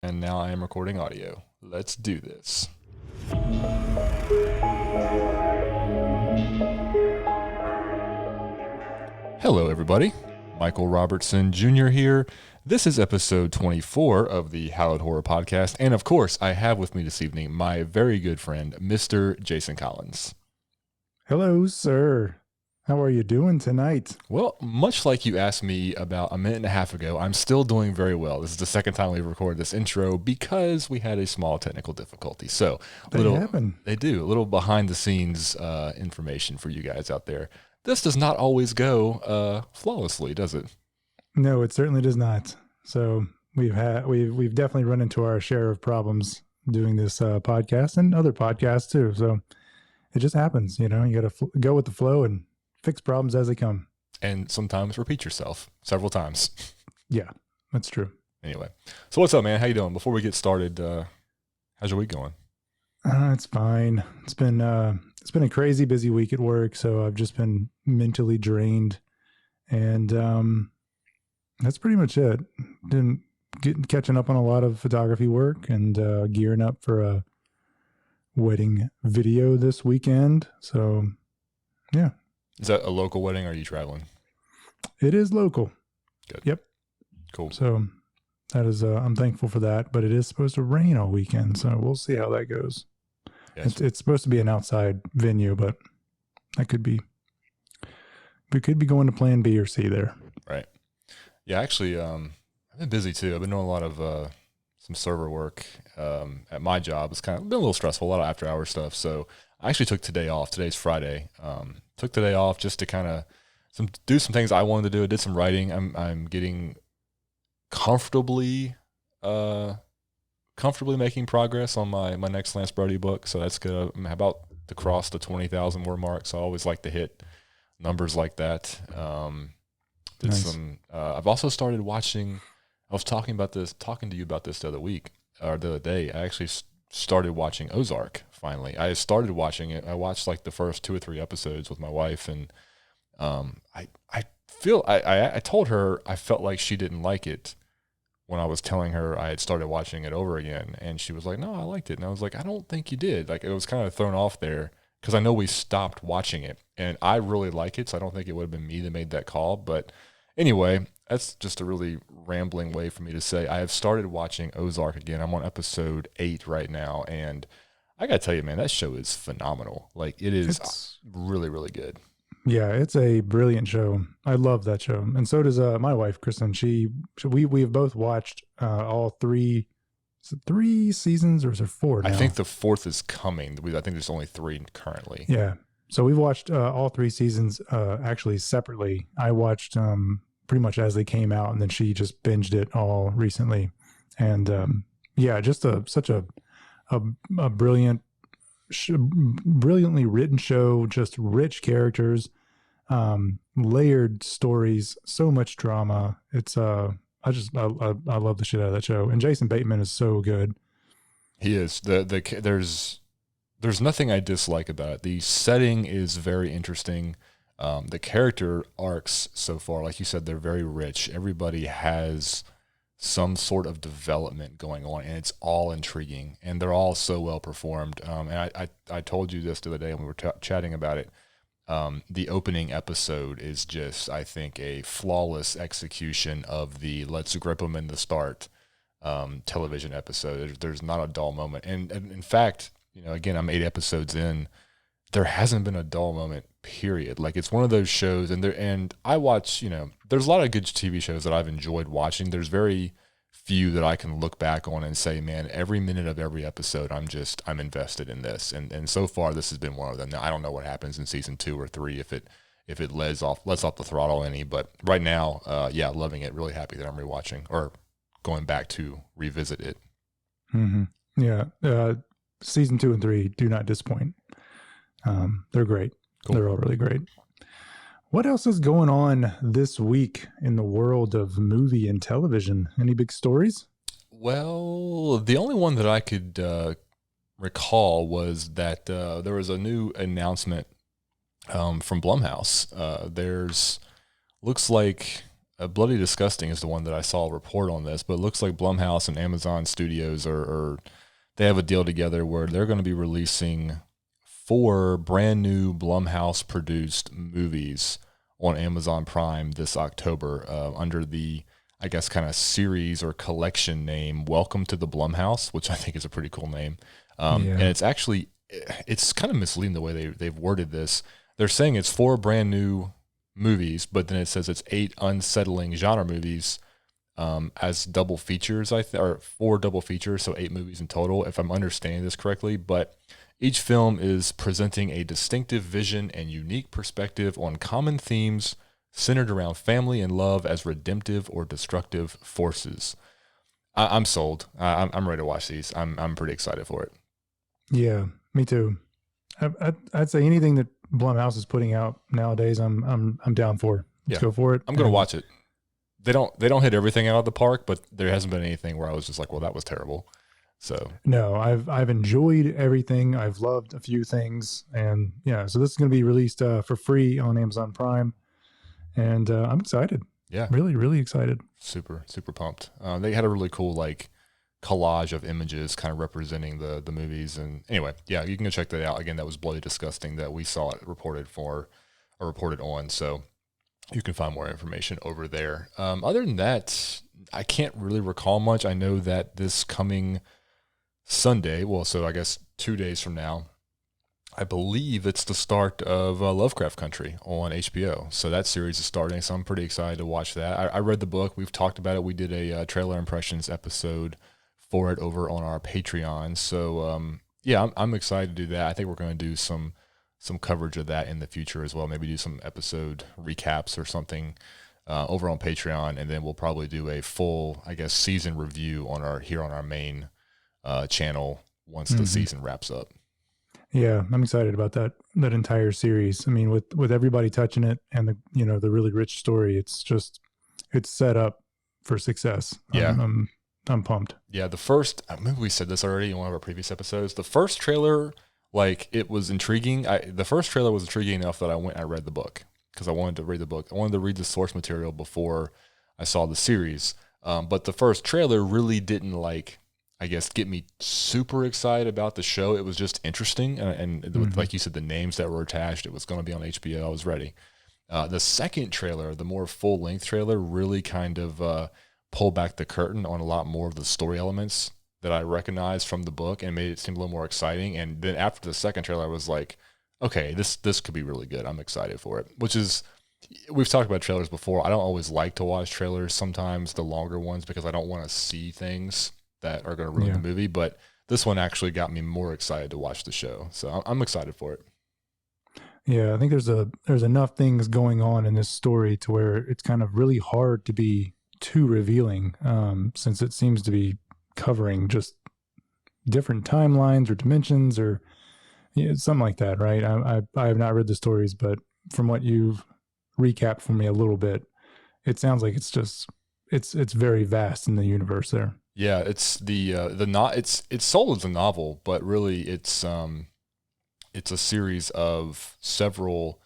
And now I am recording audio. Let's do this. Hello, everybody. Michael Robertson Jr. here. This is episode 24 of the Hallowed Horror Podcast. And of course, I have with me this evening my very good friend, Mr. Jason Collins. Hello, sir. How are you doing tonight? Well, much like you asked me about a minute and a half ago, I'm still doing very well. This is the second time we've recorded this intro because we had a small technical difficulty. So They happen. They do. A little behind the scenes information for you guys out there. This does not always go flawlessly, does it? No, it certainly does not. So we've definitely run into our share of problems doing this podcast and other podcasts too. So it just happens, you got to go with the flow and fix problems as they come. And sometimes repeat yourself several times. Yeah, that's true. Anyway, so what's up, man? How you doing? Before we get started, how's your week going? It's fine. It's been a crazy busy week at work, so I've just been mentally drained, and that's pretty much it. Catching up on a lot of photography work and gearing up for a wedding video this weekend. So, yeah. Is that a local wedding or are you traveling? It is local. Good. Yep. Cool. So that is, I'm thankful for that, but it is supposed to rain all weekend. So we'll see how that goes. Yes. It's supposed to be an outside venue, but we could be going to plan B or C there. Right. Yeah, actually, I've been busy too. I've been doing a lot of some server work at my job. It's kind of been a little stressful, a lot of after hour stuff. So I actually took today off. Today's Friday. Took today off just to kind of do some things I wanted to do. I did some writing. I'm getting comfortably making progress on my next Lance Brody book. So that's good. I'm about to cross the 20,000 word mark. So I always like to hit numbers like that. Nice. I've also started watching. I was talking to you about this the other day. I actually started watching Ozark. Finally, I started watching it. I watched like the first 2 or 3 episodes with my wife, and I told her I felt like she didn't like it when I was telling her I had started watching it over again, and she was like, "No, I liked it," and I was like, "I don't think you did." Like, it was kind of thrown off there because I know we stopped watching it, and I really like it, so I don't think it would have been me that made that call. But anyway, that's just a really rambling way for me to say I have started watching Ozark again. I'm on episode 8 right now, and I gotta tell you, man, that show is phenomenal. Like, it's really, really good. Yeah, it's a brilliant show. I love that show, and so does my wife, Kristen. We have both watched all 3. Is it 3 seasons or is there 4 now? I think the 4th is coming. I think there's only 3 currently. Yeah, so we've watched all 3 seasons actually separately. I watched pretty much as they came out, and then she just binged it all recently. And yeah, just such a brilliantly written show, just rich characters, layered stories, so much drama. It's I love the shit out of that show, and Jason Bateman is so good. He is. There's nothing I dislike about it. The setting is very interesting. The character arcs so far, like you said, they're very rich. Everybody has some sort of development going on, and it's all intriguing, and they're all so well performed. And I told you this the other day when we were chatting about it. The opening episode is just, I think, a flawless execution of the "let's grip them in the start" television episode. There's not a dull moment, and in fact, again, I'm 8 episodes in. There hasn't been a dull moment, period. Like, it's one of those shows, and I watch, there's a lot of good TV shows that I've enjoyed watching. There's very few that I can look back on and say, man, every minute of every episode, I'm invested in this. And so far, this has been one of them. Now, I don't know what happens in season 2 or 3 if it lets off the throttle any, but right now, yeah, loving it. Really happy that I'm rewatching or going back to revisit it. Mm-hmm. Yeah. Season 2 and 3 do not disappoint. They're great. Cool. They're all really great. What else is going on this week in the world of movie and television? Any big stories? Well, the only one that I could recall was that there was a new announcement from Blumhouse. Looks like Bloody Disgusting is the one that I saw a report on this, but it looks like Blumhouse and Amazon Studios they have a deal together where they're going to be releasing 4 brand new Blumhouse produced movies on Amazon Prime this October under the, I guess, kind of series or collection name, Welcome to the Blumhouse, which I think is a pretty cool name. And it's actually, it's kind of misleading the way they've worded this. They're saying it's 4 brand new movies, but then it says it's 8 unsettling genre movies as double features, or 4 double features, so 8 movies in total, if I'm understanding this correctly. But each film is presenting a distinctive vision and unique perspective on common themes centered around family and love as redemptive or destructive forces. I'm sold. I'm ready to watch these. I'm pretty excited for it. Yeah, me too. I'd say anything that Blumhouse is putting out nowadays, I'm down for. Let's go for it. I'm gonna watch it. They don't hit everything out of the park, but there hasn't been anything where I was just like, well, that was terrible. So no, I've enjoyed everything. I've loved a few things, and yeah, so this is going to be released for free on Amazon Prime, and I'm excited. Yeah, really, really excited. Super pumped. They had a really cool like collage of images kind of representing the movies, and anyway, yeah, you can go check that out. Again, that was Bloody Disgusting that we saw it reported on. So you can find more information over there. Other than that, I can't really recall much. I know that this coming Sunday, well, so I guess 2 days from now, I believe it's the start of Lovecraft Country on HBO. So that series is starting, so I'm pretty excited to watch that. I read the book. We've talked about it. We did a trailer impressions episode for it over on our Patreon. So, yeah, I'm excited to do that. I think we're going to do some coverage of that in the future as well. Maybe do some episode recaps or something over on Patreon, and then we'll probably do a full, I guess, season review on our main channel once the season wraps up. Yeah, I'm excited about that entire series. I mean, with everybody touching it and the really rich story, it's set up for success. Yeah. I'm pumped. Yeah, the first, maybe we said this already in one of our previous episodes. The first trailer, like, it was intriguing. The first trailer was intriguing enough that I read the book because I wanted to read the book. I wanted to read the source material before I saw the series. But the first trailer really didn't get me super excited about the show. It was just interesting. And like you said, the names that were attached, it was going to be on HBO. I was ready. The second trailer, the more full length trailer, really kind of pulled back the curtain on a lot more of the story elements that I recognized from the book and made it seem a little more exciting. And then after the second trailer, I was like, okay, this could be really good. I'm excited for it, which is, we've talked about trailers before. I don't always like to watch trailers, sometimes the longer ones, because I don't want to see things that are going to ruin the movie. But this one actually got me more excited to watch the show. So I'm excited for it. Yeah, I think there's enough things going on in this story to where it's kind of really hard to be too revealing, since it seems to be covering just different timelines or dimensions or something like that, right? I have not read the stories, but from what you've recapped for me a little bit, it sounds like it's very vast in the universe there. Yeah, it's it's sold as a novel, but really it's a series of several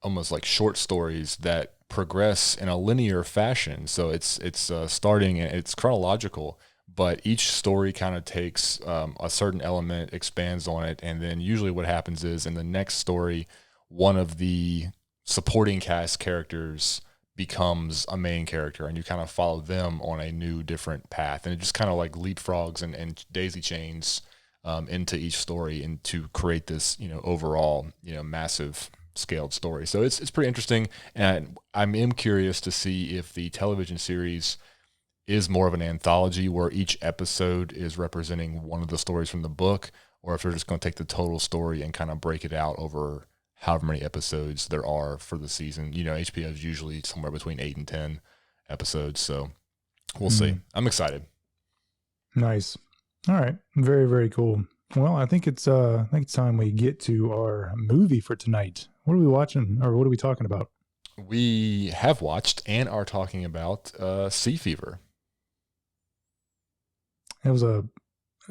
almost like short stories that progress in a linear fashion. So it's starting, and it's chronological, but each story kind of takes a certain element, expands on it, and then usually what happens is in the next story, one of the supporting cast characters becomes a main character, and you kind of follow them on a new, different path, and it just kind of like leapfrogs and daisy chains into each story, and to create this overall massive scaled story. So it's pretty interesting, and I am curious to see if the television series is more of an anthology where each episode is representing one of the stories from the book, or if they're just going to take the total story and kind of break it out over however many episodes there are for the season. HBO is usually somewhere between 8 and 10 episodes, so we'll see. I'm excited. Nice. All right. Very, very cool. Well, I think it's time we get to our movie for tonight. What are we watching, or what are we talking about? We have watched and are talking about Sea Fever. It was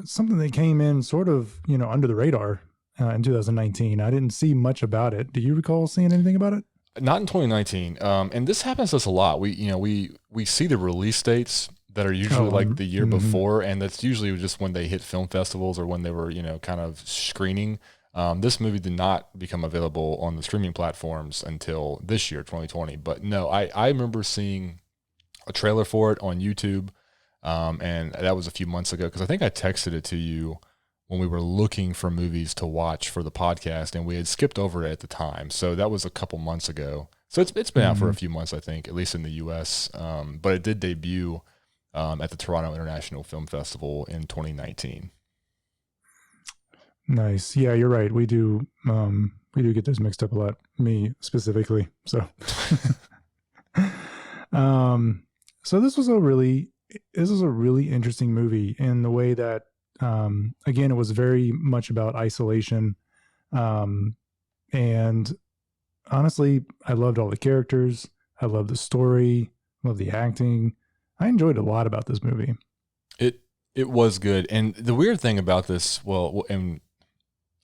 something that came in sort of, under the radar in 2019. I didn't see much about it. Do you recall seeing anything about it? Not in 2019. And this happens to us a lot. We see the release dates that are usually like the year before, and that's usually just when they hit film festivals or when they were, kind of screening. This movie did not become available on the streaming platforms until this year, 2020. But no, I remember seeing a trailer for it on YouTube, and that was a few months ago because I think I texted it to you when we were looking for movies to watch for the podcast, and we had skipped over it at the time. So that was a couple months ago. So it's been out for a few months, I think, at least in the U.S. But it did debut at the Toronto International Film Festival in 2019. Nice. Yeah, you're right. We do get those mixed up a lot. Me specifically. So, so this was a really interesting movie in the way that, again, it was very much about isolation. And honestly, I loved all the characters. I loved the story. Loved the acting. I enjoyed a lot about this movie. It was good. And the weird thing about this, and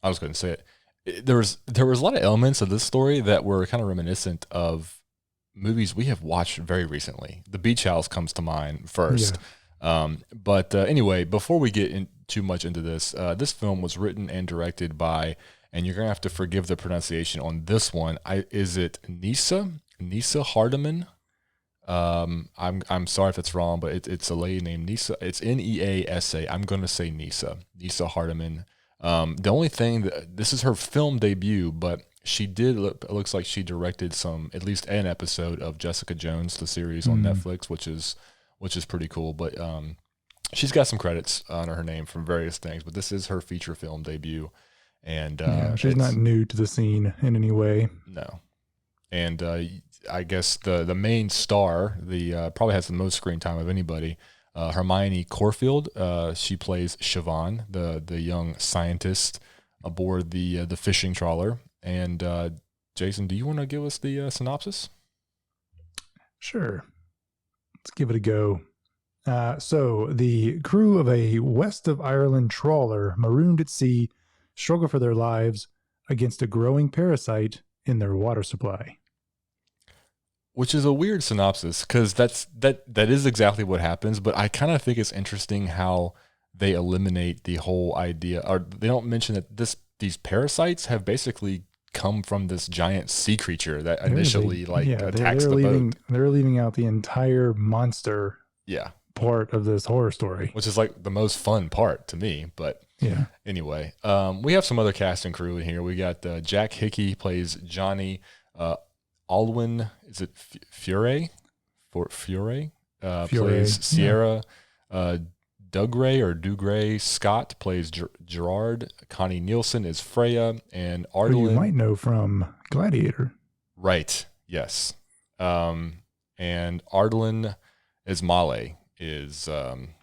I was going to say it, there was a lot of elements of this story that were kind of reminiscent of movies we have watched very recently. The Beach House comes to mind first. Yeah. But anyway, before we get too much into this, this film was written and directed by, and you're going to have to forgive the pronunciation on this one. Is it Neasa Hardiman? I'm sorry if that's wrong, but it's a lady named Neasa. It's Neasa. I'm going to say Neasa Hardiman. The only thing this is her film debut, but she did it looks like she directed at least an episode of Jessica Jones, the series on Netflix, which is pretty cool. But she's got some credits under her name from various things, but this is her feature film debut, and she's not new to the scene in any way. No, and I guess the main star, probably has the most screen time of anybody. Hermione Corfield, she plays Siobhan, the young scientist aboard the fishing trawler. And Jason, do you want to give us the synopsis? Sure. Let's give it a go. So the crew of a west of Ireland trawler marooned at sea struggle for their lives against a growing parasite in their water supply. Which is a weird synopsis because that is exactly what happens. But I kind of think it's interesting how they eliminate the whole idea, or they don't mention that these parasites have basically come from this giant sea creature that initially attacks the boat. They're leaving out the entire monster part of this horror story, which is like the most fun part to me. But anyway, we have some other cast and crew in here. We got Jack Hickey plays Johnny. Alwyn, is it Fiore? Plays Sierra. Dougray Scott plays Gerard. Connie Nielsen is Freya, and Ardlin. Who you might know from Gladiator. Right. Yes. And Ardlin Ismale is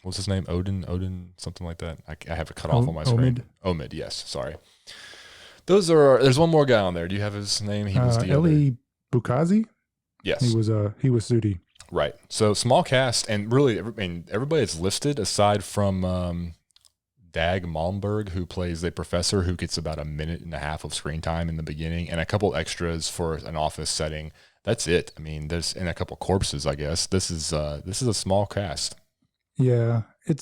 what's his name? Odin, something like that. I have it cut off on my screen. Omid. Yes. Sorry. There's one more guy on there. Do you have his name? He was the Eli Bukazi? Yes. He was Sudi. Right. So small cast, and really, everybody that's listed aside from Dag Malmberg, who plays the professor, who gets about a minute and a half of screen time in the beginning, and a couple extras for an office setting. That's it. I mean, there's and a couple corpses, I guess. This is a small cast. Yeah, it's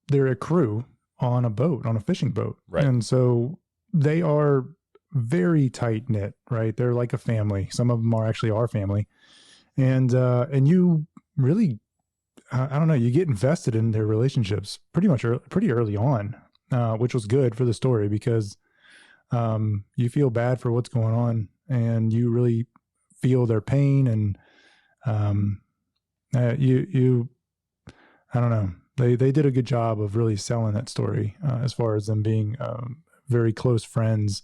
they're a crew on a fishing boat, right? And so they are very tight knit, right? They're like a family. Some of them are actually our family, and you really, I don't know, you get invested in their relationships pretty early on, which was good for the story because you feel bad for what's going on, and you really feel their pain, and you I don't know, they did a good job of really selling that story as far as them being very close friends.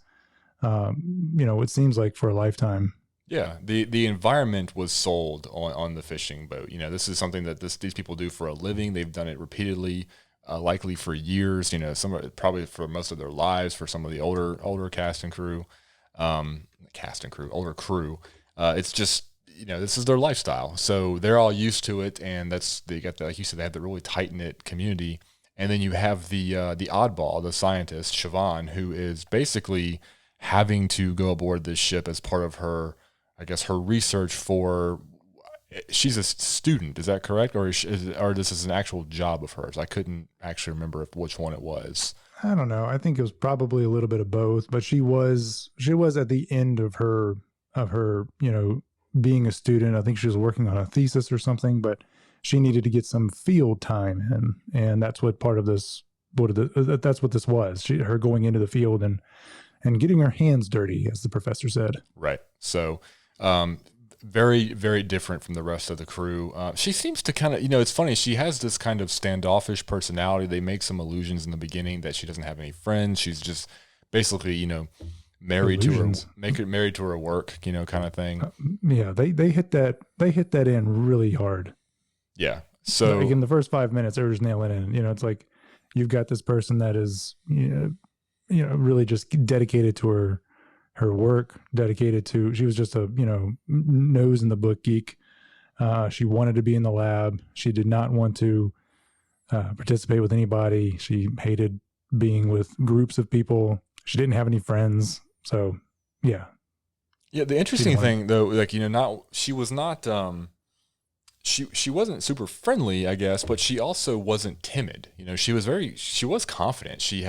It seems like for a lifetime. Yeah, the environment was sold on the fishing boat. This is something that these people do for a living. They've done it repeatedly, likely for years. Probably for most of their lives. For some of the older cast and crew, older crew. It's just this is their lifestyle, so they're all used to it, and they got like you said, they have the really tight knit community. And then you have the oddball, the scientist Siobhan, who is basically having to go aboard this ship as part of her, I guess, her research for. She's a student, is that correct, or or this is an actual job of hers? I couldn't actually remember which one it was. I don't know. I think it was probably a little bit of both, but she was at the end of her being a student. I think she was working on a thesis or something, but she needed to get some field time in, and that's what part of this. That's what this was. Her going into the field and getting her hands dirty, as the professor said. Right. So, very, very different from the rest of the crew. She seems to kind of, it's funny. She has this kind of standoffish personality. They make some allusions in the beginning that she doesn't have any friends. She's just basically, married Illusions. married to her work, kind of thing. Yeah, they hit that in really hard. Yeah. So like in the first 5 minutes, they were just nailing it in. It's like you've got this person that is, really just dedicated to her work, she was just a, nose in the book geek. She wanted to be in the lab. She did not want to participate with anybody. She hated being with groups of people. She didn't have any friends. So, yeah. Yeah. The interesting thing though, like, she was not, she wasn't super friendly, I guess, but she also wasn't timid. She was confident. She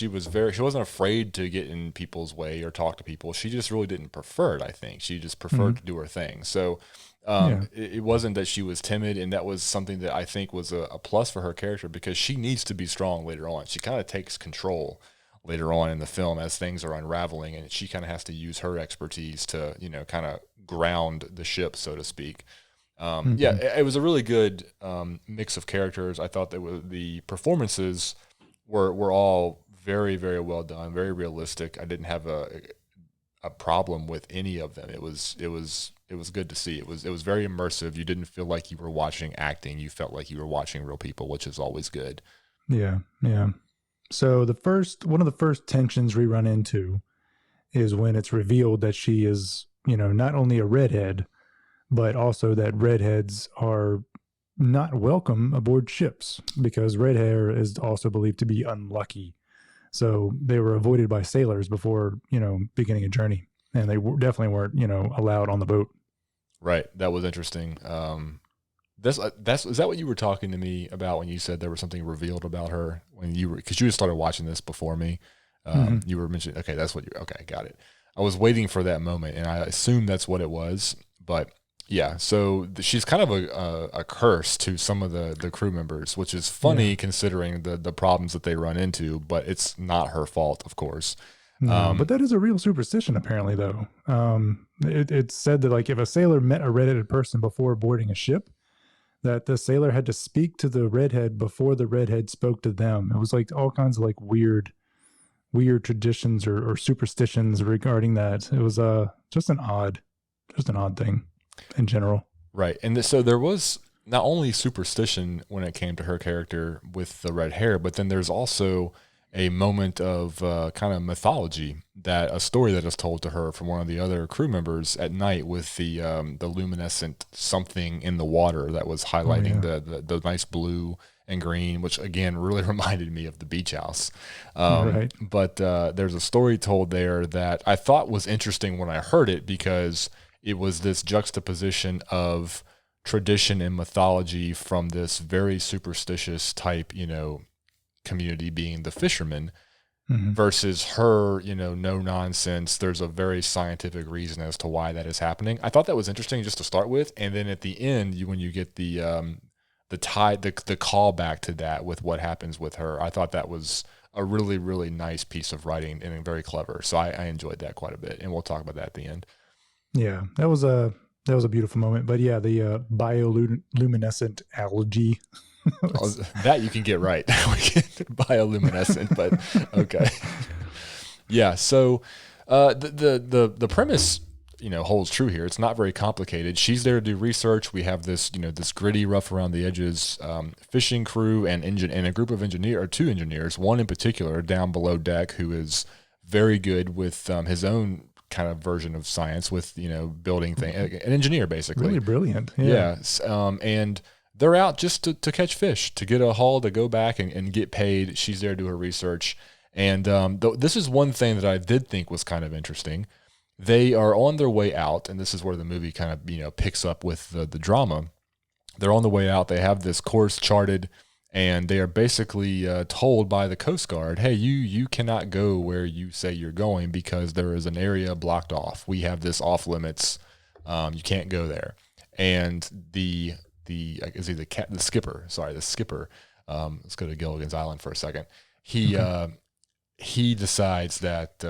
wasn't afraid to get in people's way or talk to people. She just really didn't prefer it, I think. She just preferred to do her thing. So it wasn't that she was timid, and that was something that I think was a plus for her character, because she needs to be strong later on. She kind of takes control later on in the film as things are unraveling, and she kind of has to use her expertise to, kind of ground the ship, so to speak. Yeah, it was a really good mix of characters. I thought that the performances were all very, very well done, very realistic. I didn't have a problem with any of them. It was good to see. It was very immersive. You didn't feel like you were watching acting. You felt like you were watching real people, which is always good. Yeah, yeah. So one of the first tensions we run into is when it's revealed that she is, not only a redhead, but also that redheads are not welcome aboard ships, because red hair is also believed to be unlucky. So they were avoided by sailors before, beginning a journey, and they definitely weren't, allowed on the boat. Right. That was interesting. Is that what you were talking to me about when you said there was something revealed about her because you started watching this before me. You were mentioning, okay, got it. I was waiting for that moment, and I assumed that's what it was, but yeah, so she's kind of a curse to some of the crew members, which is funny considering the problems that they run into, but it's not her fault, of course. No, but that is a real superstition, apparently, though. It's said that, like, if a sailor met a redheaded person before boarding a ship, that the sailor had to speak to the redhead before the redhead spoke to them. It was like all kinds of like weird traditions or superstitions regarding that. It was just an odd thing in general. Right. And so there was not only superstition when it came to her character with the red hair, but then there's also a moment of kind of mythology, that a story that is told to her from one of the other crew members at night with the luminescent something in the water that was highlighting the nice blue and green, which again really reminded me of the beach house. Right. But there's a story told there that I thought was interesting when I heard it, because it was this juxtaposition of tradition and mythology from this very superstitious type, community, being the fishermen, versus her, no nonsense. There's a very scientific reason as to why that is happening. I thought that was interesting just to start with. And then at the end, when you get the call back to that with what happens with her, I thought that was a really, really nice piece of writing and very clever. So I enjoyed that quite a bit. And we'll talk about that at the end. Yeah, that was a beautiful moment. But yeah, the bioluminescent algae. That you can get right. Bioluminescent, but okay. Yeah. So the premise, holds true here. It's not very complicated. She's there to do research. We have this, this gritty, rough around the edges fishing crew and a group of two engineers, one in particular down below deck who is very good with his own kind of version of science with, building things, an engineer basically. Really brilliant. Yeah. And they're out just to catch fish, to get a haul, to go back and get paid. She's there to do her research. And this is one thing that I did think was kind of interesting. They are on their way out, and this is where the movie kind of picks up with the drama. They're on the way out. They have this course charted, and they are basically told by the Coast Guard, hey, you cannot go where you say you're going because there is an area blocked off. We have this off limits. You can't go there. And the skipper, let's go to Gilligan's Island for a second. He decides that,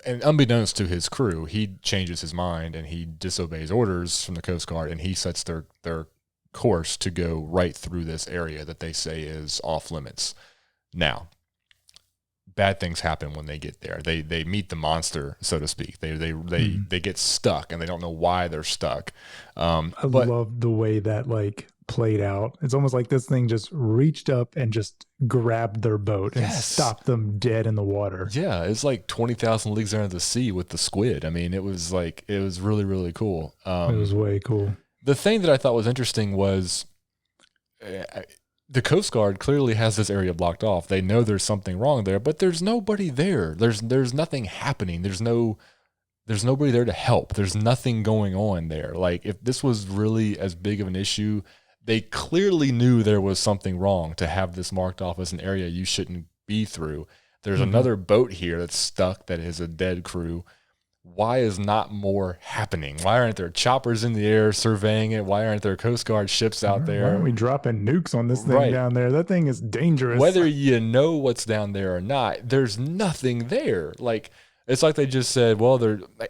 and unbeknownst to his crew, he changes his mind and he disobeys orders from the Coast Guard, and he sets their course to go right through this area that they say is off limits. Now, bad things happen when they get there. They meet the monster, so to speak. They get stuck and they don't know why they're stuck. I love the way that played out. It's almost like this thing just reached up and just grabbed their boat and stopped them dead in the water. Yeah, it's like 20,000 Leagues Under the Sea with the squid. I mean, it was really, really cool. It was way cool. The thing that I thought was interesting was the Coast Guard clearly has this area blocked off. They know there's something wrong there, but there's nobody there. There's nothing happening. There's nobody there to help. There's nothing going on there. Like, if this was really as big of an issue, they clearly knew there was something wrong to have this marked off as an area you shouldn't be through. There's another boat here that's stuck that is a dead crew. Why is not more happening? Why aren't there choppers in the air surveying it? Why aren't there Coast Guard ships out there? Why aren't we dropping nukes on this thing down there? That thing is dangerous. Whether you know what's down there or not, there's nothing there. Like, it's like they just said, well,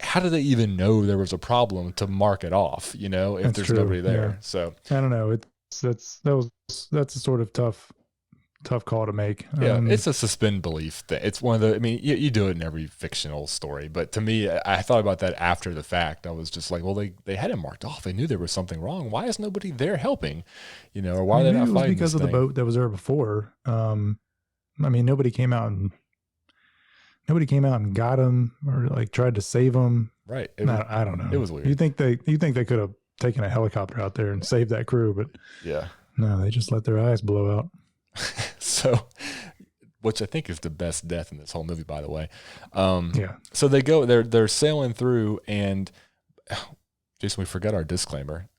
how do they even know there was a problem to mark it off, if That's there's true. nobody there? Yeah. So I don't know. That's a sort of tough call to make. Yeah, it's a suspend belief thing. It's one of the, you do it in every fictional story, but to me, I thought about that after the fact. I was just like, well, they had it marked off. They knew there was something wrong. Why is nobody there helping? Or why are they not fighting? It was because of the boat that was there before. Nobody came out and got him or tried to save him. Right. I don't know. It was weird. You think they could have taken a helicopter out there and saved that crew, but yeah, no, they just let their eyes blow out. So, which I think is the best death in this whole movie, by the way. Yeah. So they're sailing through, and Jason, we forgot our disclaimer.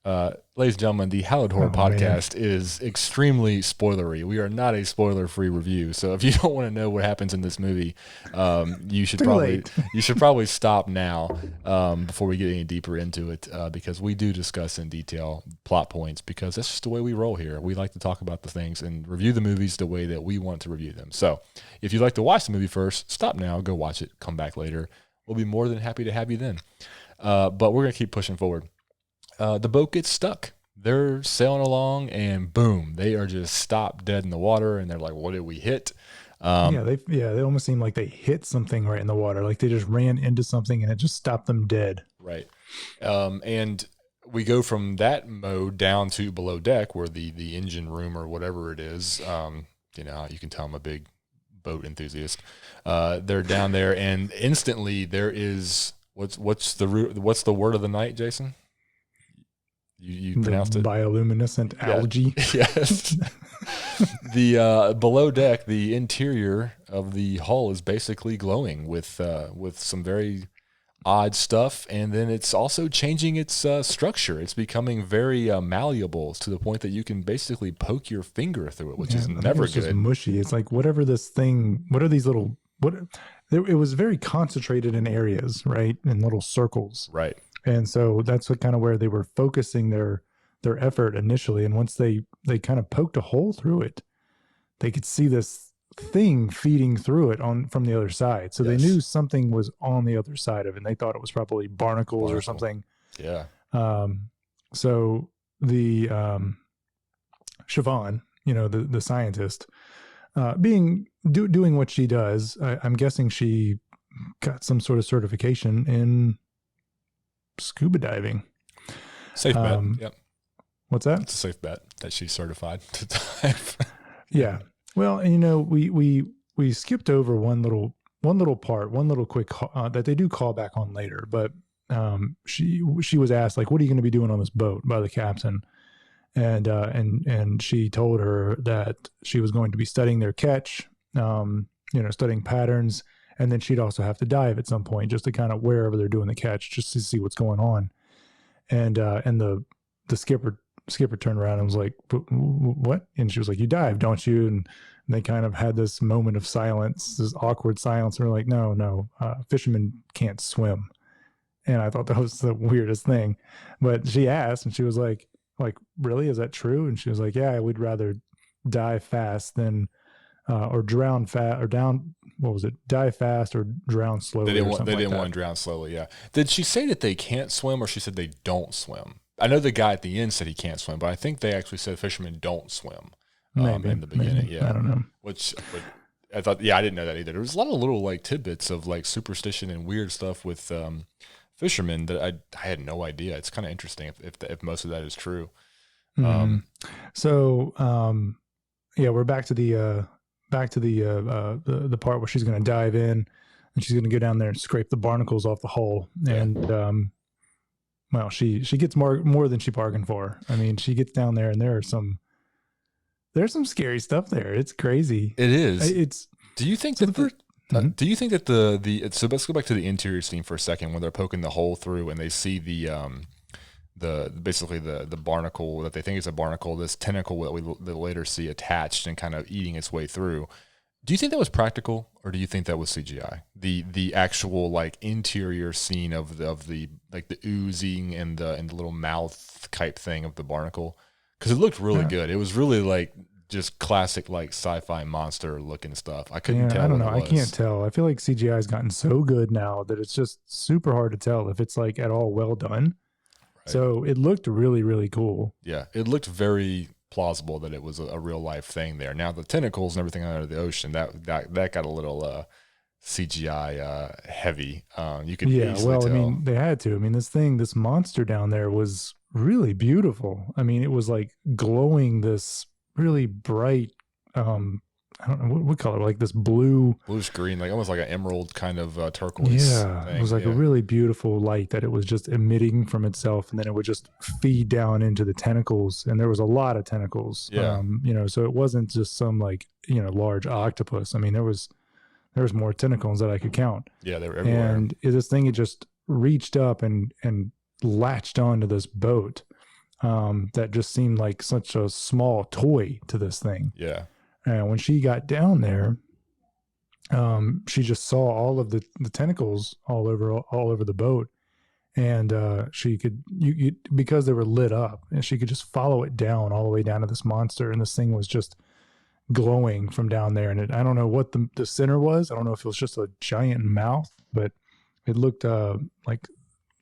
Ladies and gentlemen, the Hallowed Horror Podcast is extremely spoilery. We are not a spoiler-free review. So if you don't want to know what happens in this movie, you should probably stop now before we get any deeper into it, because we do discuss in detail plot points, because that's just the way we roll here. We like to talk about the things and review the movies the way that we want to review them. So if you'd like to watch the movie first, stop now, go watch it, come back later. We'll be more than happy to have you then. But we're going to keep pushing forward. The boat gets stuck. They're sailing along, and boom, they are just stopped dead in the water, and they're like, what did we hit? They almost seem like they hit something right in the water. Like they just ran into something, and it just stopped them dead. Right. And we go from that mode down to below deck, where the engine room or whatever it is, you can tell I'm a big boat enthusiast. They're down there, and instantly there is... What's the word of the night, Jason? You pronounced it. Bioluminescent algae. Yes. The below deck, the interior of the hull is basically glowing with some very odd stuff, and then it's also changing its structure. It's becoming very malleable to the point that you can basically poke your finger through it, which is never good. It's just mushy. It's like whatever this thing. What are these little? It was very concentrated in areas, right? In little circles. Right. And so that's kind of where they were focusing their effort initially. And once they kind of poked a hole through it, they could see this thing feeding through it from the other side. So they knew something was on the other side of it, and they thought it was probably barnacles or something. Yeah. So the Siobhan, the scientist, doing what she does, I'm guessing she got some sort of certification in scuba diving. Safe bet. Yep. What's that? It's a safe bet that she's certified to dive. Yeah. Well, and we skipped over one little quick that they do call back on later, but she was asked, like, what are you going to be doing on this boat, by the captain? And she told her that she was going to be studying their catch, studying patterns. And then she'd also have to dive at some point just to kind of wherever they're doing the catch, just to see what's going on. And the skipper turned around and was like, what? And she was like, you dive, don't you? And they kind of had this moment of silence, this awkward silence. And we're like, no, fishermen can't swim. And I thought that was the weirdest thing. But she asked, and she was like, really? Is that true? And she was like, yeah, we'd rather dive fast than, or drown fast, or down, what was it? Dive fast or drown slowly. They didn't want to drown slowly, yeah. Did she say that they can't swim, or she said they don't swim? I know the guy at the end said he can't swim, but I think they actually said fishermen don't swim in the beginning. Yeah, I don't know. Which I thought, I didn't know that either. There was a lot of little like tidbits of like superstition and weird stuff with fishermen that I had no idea. It's kind of interesting if most of that is true. Mm-hmm. We're back to the part where she's going to dive in and she's going to go down there and scrape the barnacles off the hull. Yeah. And she gets more than she bargained for. I mean, she gets down there and there's some scary stuff there. It's crazy. It is. Do you think that do you think that so let's go back to the interior scene for a second when they're poking the hole through and they see the barnacle that they think is a barnacle, this tentacle that we later see attached and kind of eating its way through. Do you think that was practical, or do you think that was CGI? The actual like interior scene of the like the oozing and the little mouth type thing of the barnacle, because it looked really good. It was really like just classic like sci-fi monster looking stuff. I couldn't tell. I don't know. I can't tell. I feel like CGI has gotten so good now that it's just super hard to tell if it's like at all well done. Right. So it looked really, really cool. Yeah, it looked very plausible that it was a real life thing there. Now the tentacles and everything under the ocean that got a little CGI heavy. You could easily tell. I mean, they had to. I mean, this monster down there was really beautiful. I mean, it was like glowing this really bright, I don't know what color, like this bluish green, like almost like an emerald kind of turquoise. Yeah, thing. It was like a really beautiful light that it was just emitting from itself, and then it would just feed down into the tentacles. And there was a lot of tentacles. Yeah. So it wasn't just some like large octopus. I mean, there was more tentacles that I could count. Yeah, they were everywhere. And this thing, it just reached up and latched onto this boat. That just seemed like such a small toy to this thing. Yeah. And when she got down there, she just saw all of the tentacles all over the boat, and she could because they were lit up, and she could just follow it down all the way down to this monster, and this thing was just glowing from down there. And I don't know what the center was. I don't know if it was just a giant mouth, but it looked like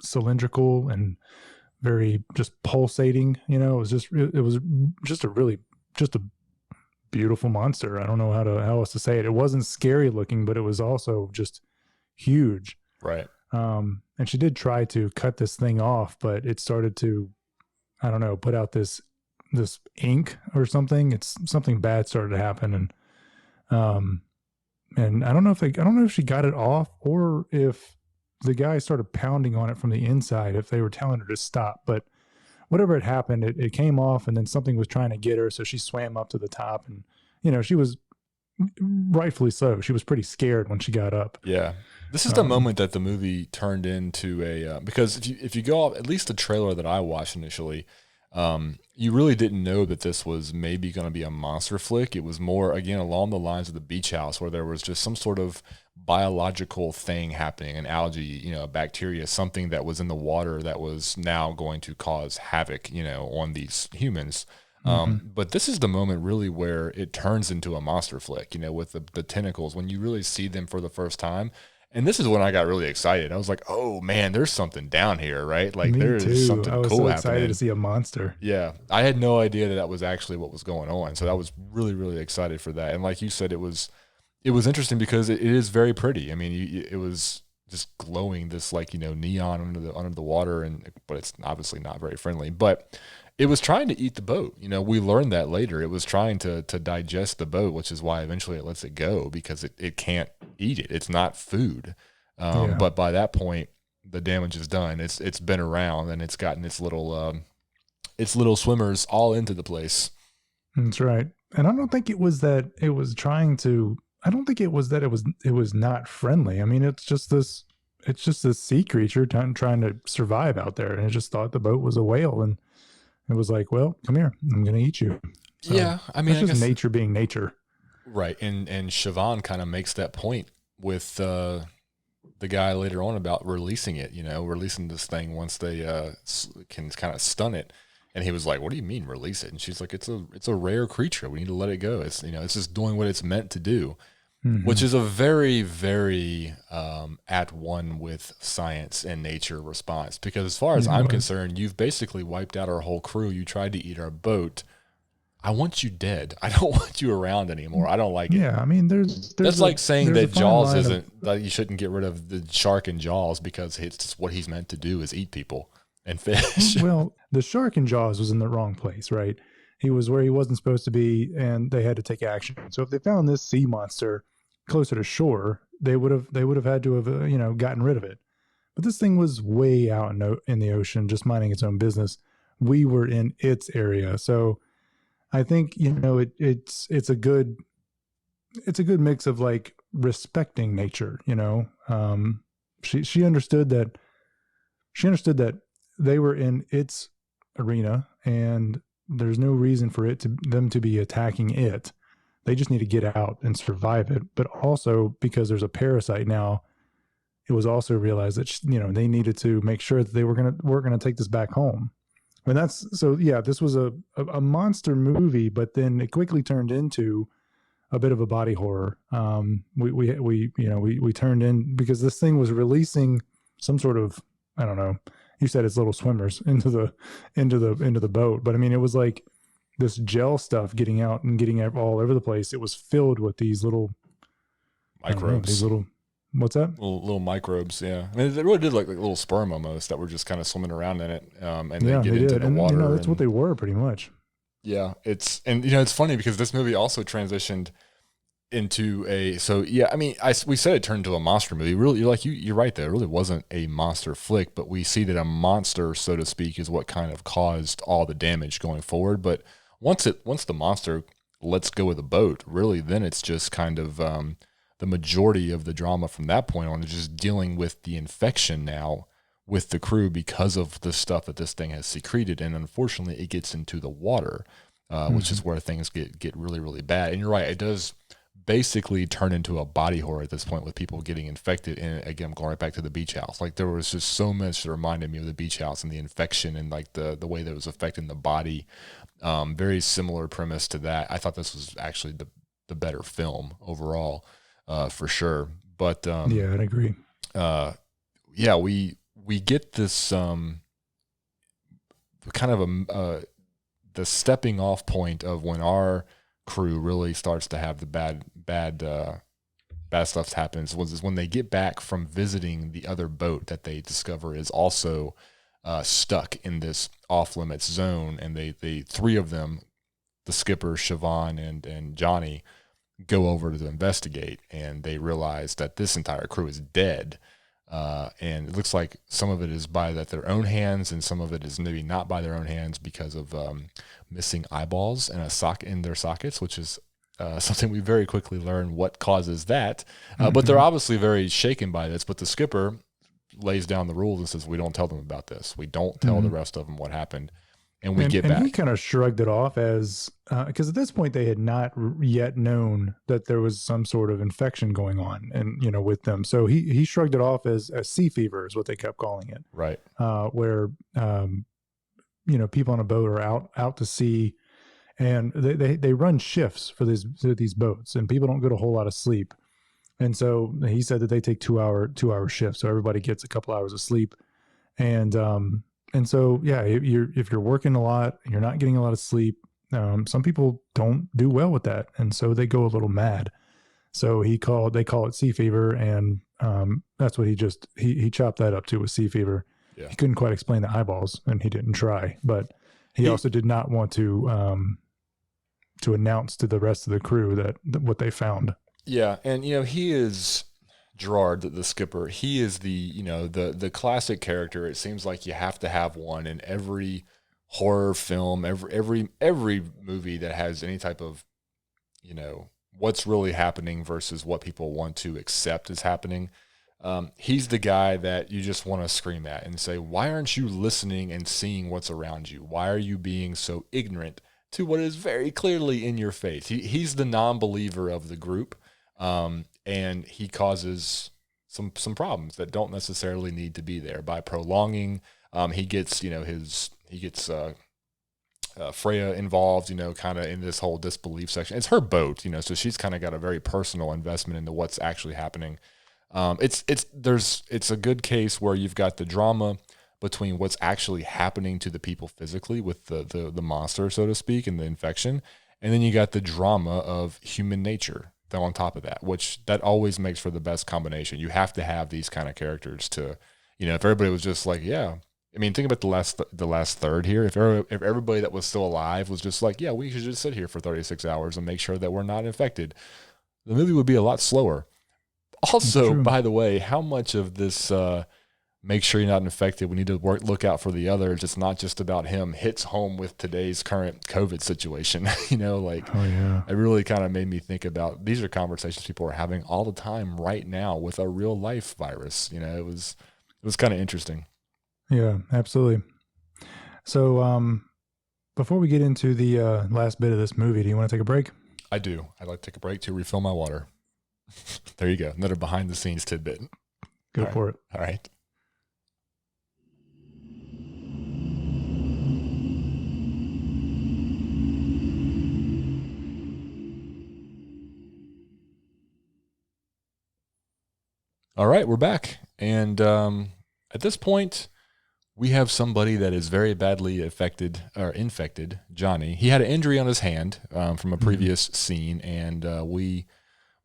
cylindrical and very just pulsating. It was just a beautiful monster. I don't know how else to say it. It wasn't scary looking, but it was also just huge. Right. And she did try to cut this thing off, but it started to, I don't know, put out this ink or something. It's something bad started to happen. And I don't know if she got it off or if the guy started pounding on it from the inside, if they were telling her to stop, but whatever had happened, it came off, and then something was trying to get her. So she swam up to the top, and, she was rightfully so. She was pretty scared when she got up. Yeah. This is the moment that the movie turned into because if you go off, at least the trailer that I watched initially, you really didn't know that this was maybe going to be a monster flick. It was more, again, along the lines of the Beach House, where there was just some sort of biological thing happening, an algae, bacteria, something that was in the water that was now going to cause havoc, on these humans. But this is the moment really where it turns into a monster flick, with the tentacles, when you really see them for the first time. And this is when I got really excited. I was like, oh man, there's something down here, right? Like there's something cool happening. I was so excited to see a monster. Yeah. I had no idea that was actually what was going on. So I was really, really excited for that. And like you said, it was interesting because it is very pretty. I mean, it was just glowing this like, neon under the water, but it's obviously not very friendly. But it was trying to eat the boat. We learned that later. It was trying to digest the boat, which is why eventually it lets it go, because it can't eat it. It's not food. But by that point, the damage is done. It's been around, and it's gotten its little swimmers all into the place. That's right. And I don't think it was that it was trying to I don't think it was that it was not friendly. I mean, it's just this sea creature trying to survive out there, and it just thought the boat was a whale, and it was like, well, come here, I'm gonna eat you. So Yeah, I mean, that's I just guess nature being nature. right, and Siobhan kind of makes that point with the guy later on about releasing it. Releasing this thing once they can kind of stun it. And he was like, "What do you mean release it?" And she's like, "It's a rare creature. We need to let it go. It's just doing what it's meant to do." Which is a very, very at one with science and nature response. Because as far as I'm concerned, you've basically wiped out our whole crew. You tried to eat our boat. I want you dead. I don't want you around anymore. I don't like it. Yeah, I mean, that's like saying that Jaws isn't that you shouldn't get rid of the shark in Jaws because it's what he's meant to do is eat people and fish. Well, the shark in Jaws was in the wrong place, right? He was where he wasn't supposed to be, and they had to take action. So if they found this sea monster closer to shore, they would have had to have gotten rid of it. But this thing was way out in the ocean, just minding its own business. We were in its area, so I think it's a good mix of like respecting nature. She understood that they were in its arena, and there's no reason for them to be attacking it. They just need to get out and survive it. But also because there's a parasite now, it was also realized that they needed to make sure that they we're gonna take this back home. And this was a monster movie, but then it quickly turned into a bit of a body horror. We turned in because this thing was releasing some sort of, I don't know. You said it's little swimmers into the boat, but I mean, it was like this gel stuff getting out and getting all over the place. It was filled with these little microbes. What's that? Little microbes, yeah. I mean, it really did look like little sperm almost that were just kind of swimming around in it, and they get into the water. That's what they were pretty much. Yeah, it's funny because this movie also transitioned into we said it turned into a monster movie. Really, you're right there. It really wasn't a monster flick, but we see that a monster, so to speak, is what kind of caused all the damage going forward. But once the monster lets go of the boat, really, then it's just kind of the majority of the drama from that point on is just dealing with the infection now with the crew because of the stuff that this thing has secreted, and unfortunately, it gets into the water, which is where things get really, really bad. And you're right, it does basically turn into a body horror at this point with people getting infected. And again, I'm going right back to the beach house. Like there was just so much that reminded me of the beach house and the infection and like the way that it was affecting the body. Very similar premise to that. I thought this was actually the better film overall, for sure. But yeah, I'd agree. We get this kind of the stepping off point of when our crew really starts to have the bad stuff happens was when they get back from visiting the other boat that they discover is also stuck in this off limits zone, and they three of them, the skipper, Siobhan, and Johnny, go over to investigate, and they realize that this entire crew is dead. And it looks like some of it is by their own hands, and some of it is maybe not by their own hands because of missing eyeballs in their sockets, which is something we very quickly learn what causes that. But they're obviously very shaken by this. But the skipper lays down the rules and says, "We don't tell them about this. We don't tell the rest of them what happened." And we get back. And he kind of shrugged it off as because at this point they had not yet known that there was some sort of infection going on, and with them. So he shrugged it off as sea fever is what they kept calling it. Right. Where people on a boat are out to sea, and they run shifts for these boats, and people don't get a whole lot of sleep. And so he said that they take 2-hour shifts, so everybody gets a couple hours of sleep, and so yeah, if you're working a lot, you're not getting a lot of sleep. Some people don't do well with that, and so they go a little mad. So they call it sea fever, and that's what he chopped that up to with sea fever. Yeah. He couldn't quite explain the eyeballs, and he didn't try, but he also did not want to announce to the rest of the crew that what they found. Yeah, and he is Gerard, the skipper. He is the classic character. It seems like you have to have one in every horror film, every movie that has any type of what's really happening versus what people want to accept is happening. He's the guy that you just want to scream at and say, why aren't you listening and seeing what's around you? Why are you being so ignorant to what is very clearly in your face? He's the non-believer of the group, and he causes some problems that don't necessarily need to be there by prolonging. He gets Freya involved, kind of in this whole disbelief section. It's her boat, so she's kind of got a very personal investment into what's actually happening. It's a good case where you've got the drama between what's actually happening to the people physically with the monster, so to speak, and the infection. And then you got the drama of human nature on top of that, which that always makes for the best combination. You have to have these kind of characters to, if everybody was just like, yeah, I mean, think about the last third here. If everybody that was still alive was just like, yeah, we should just sit here for 36 hours and make sure that we're not infected, the movie would be a lot slower. Also, by the way, how much of this make sure you're not infected, we need to look out for the others, it's not just about him, hits home with today's current COVID situation. It really kind of made me think about, these are conversations people are having all the time right now with a real life virus. It was kind of interesting. Yeah, absolutely. So before we get into the last bit of this movie, do you want to take a break? I do. I'd like to take a break to refill my water. There you go. Another behind the scenes tidbit. Go for it. All right. All right, we're back. And at this point, we have somebody that is very badly infected, Johnny. He had an injury on his hand from a previous scene, and we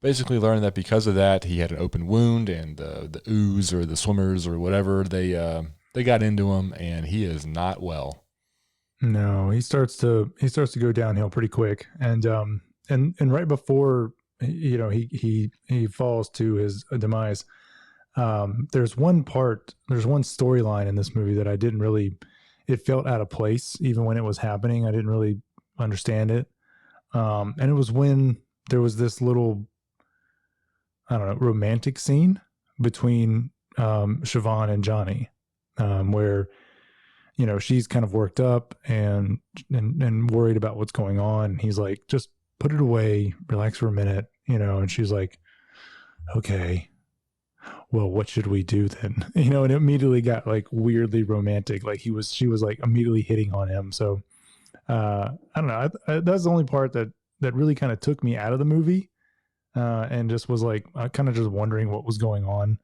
basically learned that because of that, he had an open wound, and the ooze or the swimmers or whatever, they got into him, and he is not well. No, he starts to go downhill pretty quick, and right before he falls to his demise. There's one storyline in this movie that I didn't really, it felt out of place even when it was happening. I didn't really understand it. And it was when there was this little, I don't know, romantic scene between Siobhan and Johnny, where she's kind of worked up and worried about what's going on. And he's like, just put it away, relax for a minute, and she's like, okay, well, what should we do then? And it immediately got like weirdly romantic. Like she was like immediately hitting on him. So I don't know. That's the only part that really kind of took me out of the movie, and just was like, kind of just wondering what was going on.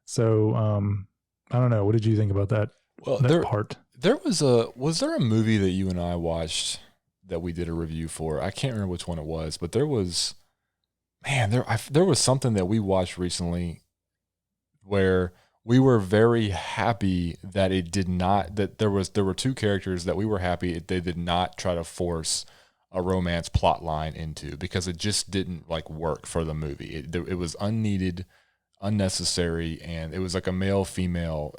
So I don't know. What did you think about that? Well, part. Was there a movie that you and I watched that we did a review for? I can't remember which one it was, but there was something that we watched recently where we were very happy that it did not, that there were two characters that we were happy they did not try to force a romance plot line into, because it just didn't like work for the movie. It was unneeded, unnecessary, and it was like a male female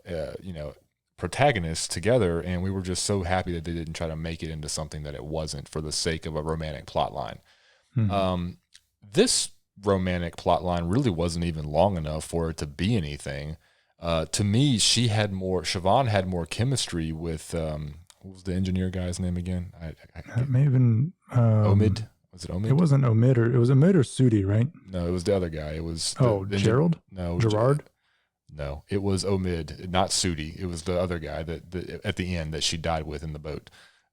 protagonists together, and we were just so happy that they didn't try to make it into something that it wasn't for the sake of a romantic plot line. Mm-hmm. This romantic plot line really wasn't even long enough for it to be anything. To me, Siobhan had more chemistry with what was the engineer guy's name again? That may have been Omid. Was it Omid? It wasn't Omid, or it was Omid or Sudi, right? No, it was the other guy. It was Gerald? No, Gerard? No, it was Omid, not Sudi. It was the other guy that at the end that she died with in the boat.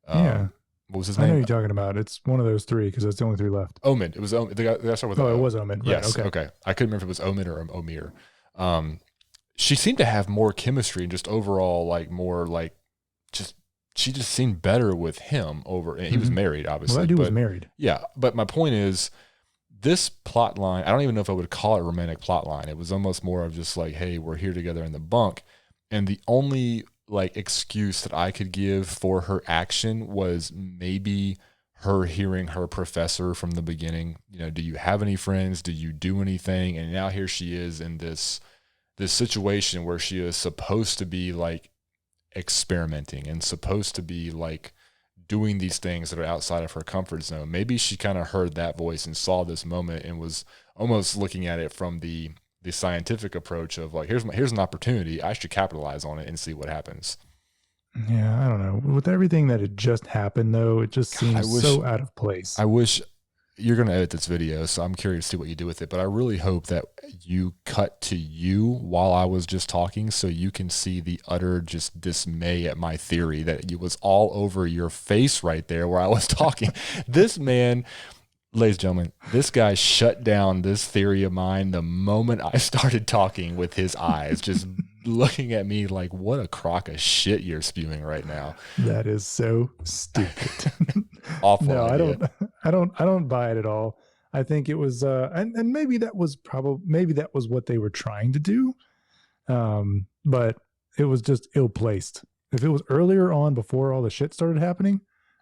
Yeah. What was his name? I know you're talking about. It's one of those three, because that's the only three left. Omid. It was Omid. The guy started with it was Omid. Right, yes. Okay. I couldn't remember if it was Omid or Omir. She seemed to have more chemistry and just overall she just seemed better with him over. And he was married, obviously. Well, that dude was married. Yeah, but my point is, this plot line, I don't even know if I would call it a romantic plot line. It was almost more of just like, hey, we're here together in the bunk, and the only excuse that I could give for her action was maybe her hearing her professor from the beginning, do you have any friends? Do you do anything? And now here she is in this situation where she is supposed to be experimenting and supposed to be doing these things that are outside of her comfort zone. Maybe she kind of heard that voice and saw this moment and was almost looking at it from the scientific approach of like, here's an opportunity. I should capitalize on it and see what happens. Yeah, I don't know. With everything that had just happened, though, it just seems so out of place. I wish you're going to edit this video, so I'm curious to see what you do with it. But I really hope that you cut to you while I was just talking so you can see the utter just dismay at my theory that it was all over your face right there where I was talking. This man, ladies and gentlemen, this guy shut down this theory of mine the moment I started talking with his eyes, just looking at me like, what a crock of shit you're spewing right now. That is so stupid. Awful. No, idea. I don't buy it at all. I think it was, and maybe that was what they were trying to do. But it was just ill placed. If it was earlier on before all the shit started happening,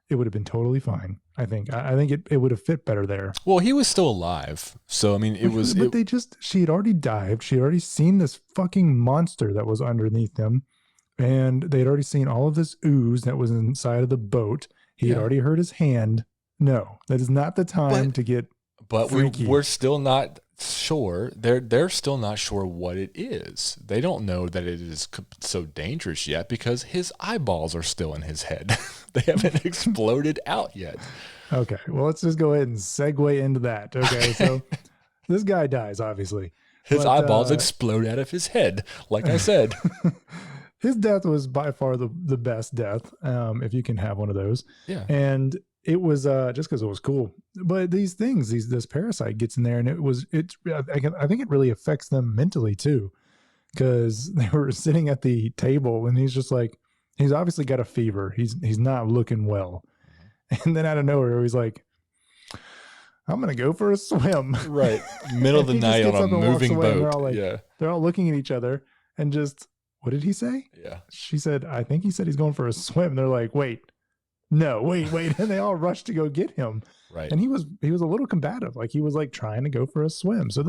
it would have been totally fine. I think it would have fit better there. Well, he was still alive. So, I mean, she had already dived. She had already seen this fucking monster that was underneath them. And they had already seen all of this ooze that was inside of the boat. He had already hurt his hand. No, that is not the time to get freaky. We're still not sure. They're still not sure what it is. They don't know that it is so dangerous yet because his eyeballs are still in his head. They haven't exploded out yet. Okay, well, let's just go ahead and segue into that. Okay, so this guy dies, obviously. His eyeballs explode out of his head, like I said. His death was by far the best death, if you can have one of those. Yeah. And it was just because it was cool. But these things, this parasite gets in there, and I think it really affects them mentally too, because they were sitting at the table, and he's just like, he's obviously got a fever. He's not looking well, and then out of nowhere, he's like, I'm gonna go for a swim. Right, middle of the night on a moving boat. They're all looking at each other and just, what did he say? Yeah, she said, I think he said he's going for a swim. They're like, wait, and they all rushed to go get him. Right. And he was a little combative. Like he was like trying to go for a swim. So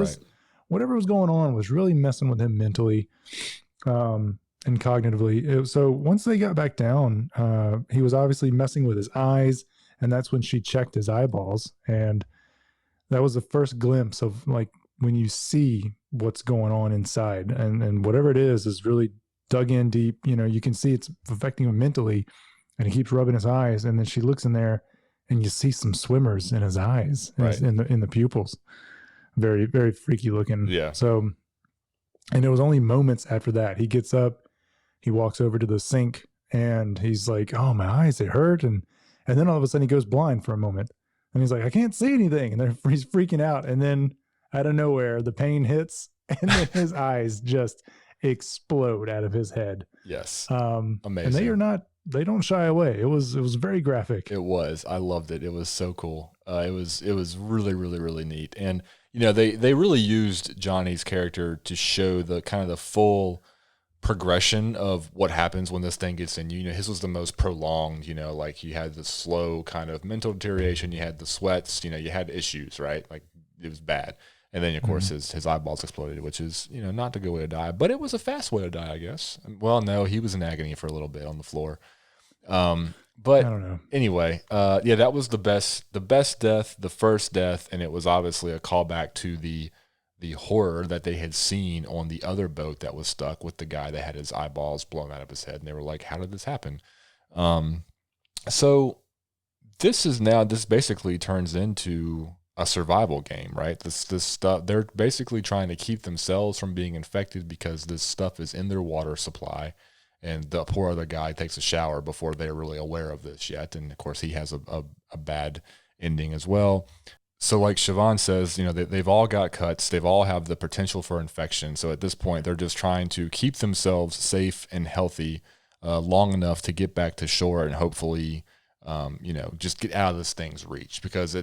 whatever was going on was really messing with him mentally, and cognitively. So once they got back down, he was obviously messing with his eyes, and that's when she checked his eyeballs. And that was the first glimpse of like when you see what's going on inside, and whatever it is really dug in deep. You know, you can see it's affecting him mentally. And he keeps rubbing his eyes, and then she looks in there, and you see some swimmers in his eyes, in the pupils. Very, very freaky looking. Yeah. So, and it was only moments after that he gets up, he walks over to the sink, and he's like, "Oh, my eyes, they hurt," and then all of a sudden he goes blind for a moment, and he's like, "I can't see anything," and he's freaking out, and then out of nowhere the pain hits, and then his eyes just explode out of his head. Yes. Amazing. And they don't shy away. It was very graphic. It was. I loved it. It was so cool. It was really, really, really neat. And, you know, they really used Johnny's character to show the kind of the full progression of what happens when this thing gets in you. You know, his was the most prolonged, you know, like you had the slow kind of mental deterioration, you had the sweats, you know, you had issues, right? Like it was bad. And then, of course, his eyeballs exploded, which is, you know, not a good way to die. But it was a fast way to die, I guess. Well, no, he was in agony for a little bit on the floor. But I don't know. Anyway, that was the best death, the first death, and it was obviously a callback to the horror that they had seen on the other boat that was stuck with the guy that had his eyeballs blown out of his head. And they were like, how did this happen? So this basically turns into a survival game, right? This stuff, they're basically trying to keep themselves from being infected because this stuff is in their water supply, and the poor other guy takes a shower before they're really aware of this yet. And of course he has a bad ending as well. So like Siobhan says, you know, they've all got cuts. They've all have the potential for infection. So at this point, they're just trying to keep themselves safe and healthy long enough to get back to shore and hopefully, you know, just get out of this thing's reach, because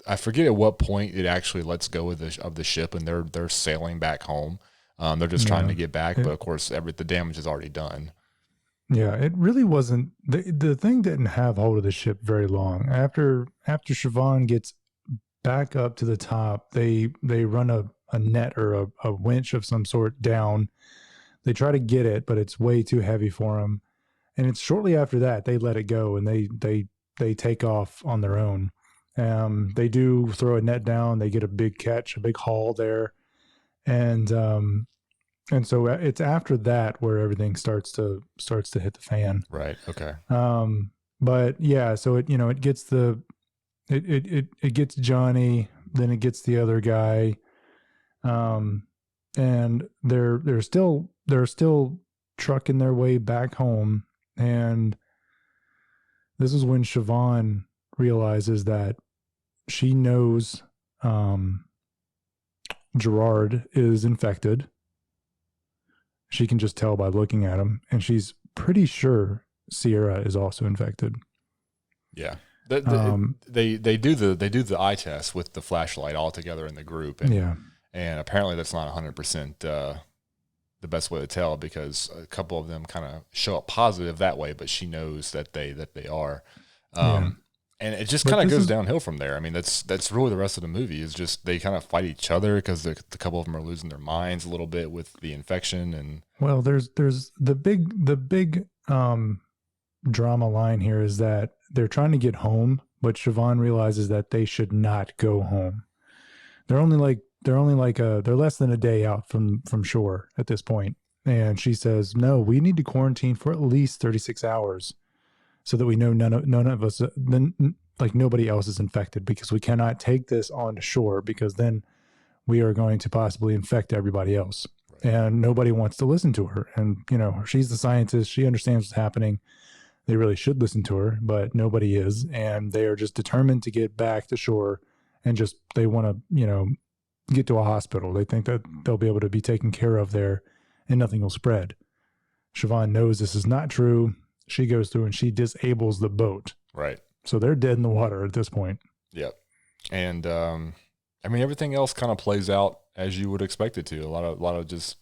I forget at what point it actually lets go of the ship and they're sailing back home. They're just trying to get back, but of course the damage is already done. Yeah, it really wasn't, the thing didn't have hold of the ship very long. After Siobhan gets back up to the top, they run a net or a winch of some sort down. They try to get it, but it's way too heavy for them. And it's shortly after that they let it go, and they they take off on their own. They do throw a net down. They get a big catch, a big haul there, and so it's after that where everything starts to hit the fan. Right. Okay. But yeah, so it gets it gets Johnny, then it gets the other guy, and they're still trucking their way back home, and this is when Siobhan realizes that she knows Gerard is infected. She can just tell by looking at him, and she's pretty sure Sierra is also infected. Yeah. They do the eye test with the flashlight all together in the group, and apparently that's not 100% the best way to tell, because a couple of them kind of show up positive that way, but she knows that they are, and it just kind of goes downhill from there. I mean, that's really the rest of the movie is just they kind of fight each other because the couple of them are losing their minds a little bit with the infection. And well, there's the big drama line here is that they're trying to get home, but Siobhan realizes that they should not go home. They're less than a day out from shore at this point, and she says, "No, we need to quarantine for at least 36 hours, so that we know none of us, like nobody else is infected, because we cannot take this on shore, because then we are going to possibly infect everybody else." Right. And nobody wants to listen to her. And she's the scientist; she understands what's happening. They really should listen to her, but nobody is, and they are just determined to get back to shore, and they want to, get to a hospital. They think that they'll be able to be taken care of there and nothing will spread. Siobhan knows this is not true. She goes through and she disables the boat. Right. So they're dead in the water at this point. Yep. And I mean, everything else kind of plays out as you would expect it to. A lot of just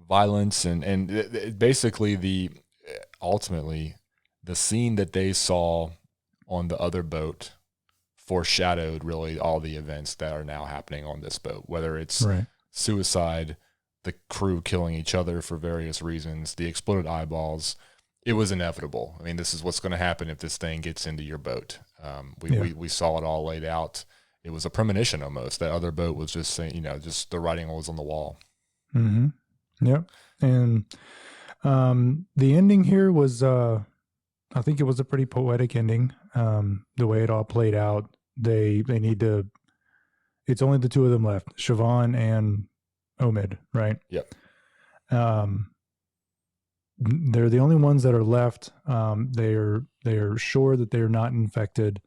violence and basically ultimately the scene that they saw on the other boat foreshadowed really all the events that are now happening on this boat, whether it's suicide, the crew killing each other for various reasons, the exploded eyeballs. It was inevitable. I mean, this is what's going to happen if this thing gets into your boat. We saw it all laid out. It was a premonition almost. That other boat was just saying, just the writing was on the wall. Mm-hmm. Yep. And the ending here was, I think it was a pretty poetic ending. The way it all played out, they need to. It's only the two of them left, Siobhan and Omid, right? Yep. They're the only ones that are left. They are sure that they're not infected,